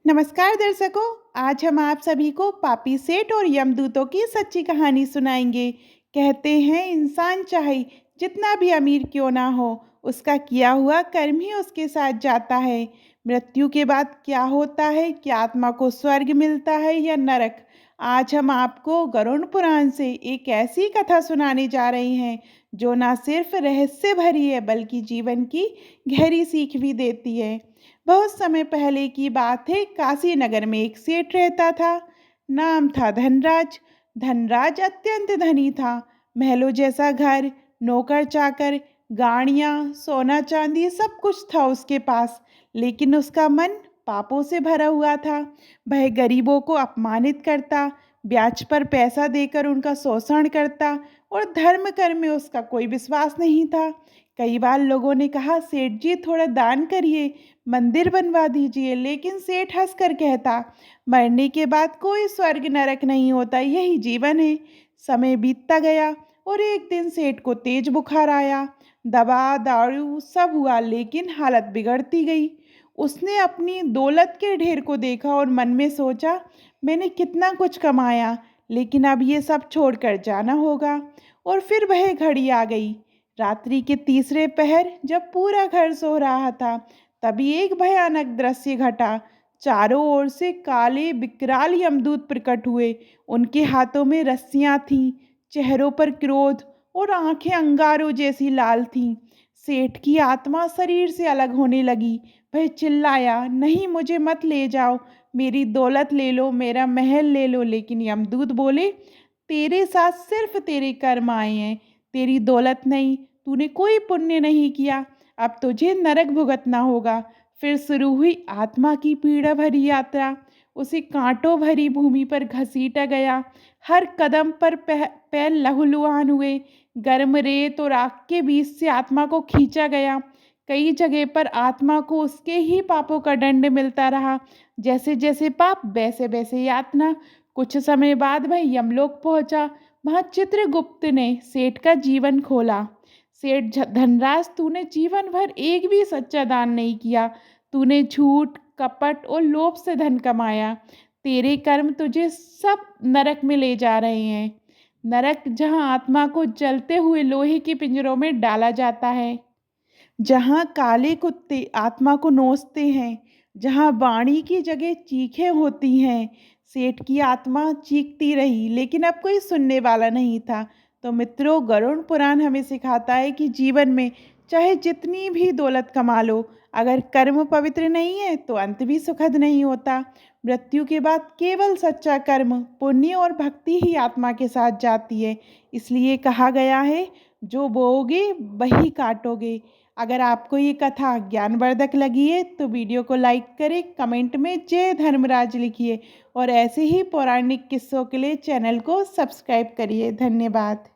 नमस्कार दर्शकों। आज हम आप सभी को पापी सेठ और यमदूतों की सच्ची कहानी सुनाएंगे। कहते हैं इंसान चाहे जितना भी अमीर क्यों ना हो, उसका किया हुआ कर्म ही उसके साथ जाता है। मृत्यु के बाद क्या होता है, क्या आत्मा को स्वर्ग मिलता है या नरक? आज हम आपको गरुड़ पुराण से एक ऐसी कथा सुनाने जा रहे हैं जो ना सिर्फ रहस्य भरी है बल्कि जीवन की गहरी सीख भी देती है। बहुत समय पहले की बात है। काशी नगर में एक सेठ रहता था। नाम था धनराज। धनराज अत्यंत धनी था। महलों जैसा घर, नौकर चाकर, गाड़ियाँ, सोना चांदी सब कुछ था उसके पास। लेकिन उसका मन पापों से भरा हुआ था। वह गरीबों को अपमानित करता, ब्याज पर पैसा देकर उनका शोषण करता और धर्म कर्म में उसका कोई विश्वास नहीं था। कई बार लोगों ने कहा, सेठ जी थोड़ा दान करिए, मंदिर बनवा दीजिए, लेकिन सेठ हंसकर कहता, मरने के बाद कोई स्वर्ग नरक नहीं होता, यही जीवन है। समय बीतता गया और एक दिन सेठ को तेज बुखार आया। दवा दारू सब हुआ लेकिन हालत बिगड़ती गई। उसने अपनी दौलत के ढेर को देखा और मन में सोचा, मैंने कितना कुछ कमाया, लेकिन अब ये सब छोड़कर जाना होगा। और फिर वह घड़ी आ गई। रात्रि के तीसरे पहर जब पूरा घर सो रहा था, तभी एक भयानक दृश्य घटा। चारों ओर से काले विकराल यमदूत प्रकट हुए। उनके हाथों में रस्सियां थीं, चेहरों पर क्रोध और आंखें अंगारों जैसी लाल थीं। सेठ की आत्मा शरीर से अलग होने लगी। वह चिल्लाया, नहीं, मुझे मत ले जाओ, मेरी दौलत ले लो, मेरा महल ले लो। लेकिन यमदूत बोले, तेरे साथ सिर्फ तेरे कर्म आए हैं, तेरी दौलत नहीं। तूने कोई पुण्य नहीं किया, अब तुझे नरक भुगतना होगा। फिर शुरू हुई आत्मा की पीड़ा भरी यात्रा। उसे कांटों भरी भूमि पर घसीटा गया। हर कदम पर पैर लहूलुहान हुए। गर्म रेत और आग के बीच से आत्मा को खींचा गया। कई जगह पर आत्मा को उसके ही पापों का दंड मिलता रहा। जैसे जैसे पाप वैसे वैसे यातना। कुछ समय बाद वह यमलोक पहुंचा। वहां चित्रगुप्त ने सेठ का जीवन खोला। सेठ धनराज, तूने जीवन भर एक भी सच्चा दान नहीं किया। तूने झूठ, कपट और लोभ से धन कमाया। तेरे कर्म तुझे सब नरक में ले जा रहे हैं। नरक जहां आत्मा को जलते हुए लोहे के पिंजरों में डाला जाता है, जहाँ काले कुत्ते आत्मा को नोचते हैं, जहाँ वाणी की जगह चीखें होती हैं। सेठ की आत्मा चीखती रही लेकिन अब कोई सुनने वाला नहीं था। तो मित्रों, गरुड़ पुराण हमें सिखाता है कि जीवन में चाहे जितनी भी दौलत कमा लो, अगर कर्म पवित्र नहीं है तो अंत भी सुखद नहीं होता। मृत्यु के बाद केवल सच्चा कर्म, पुण्य और भक्ति ही आत्मा के साथ जाती है। इसलिए कहा गया है, जो बोओगे वही काटोगे। अगर आपको ये कथा ज्ञानवर्धक लगी है तो वीडियो को लाइक करें, कमेंट में जय धर्मराज लिखिए और ऐसे ही पौराणिक किस्सों के लिए चैनल को सब्सक्राइब करिए। धन्यवाद।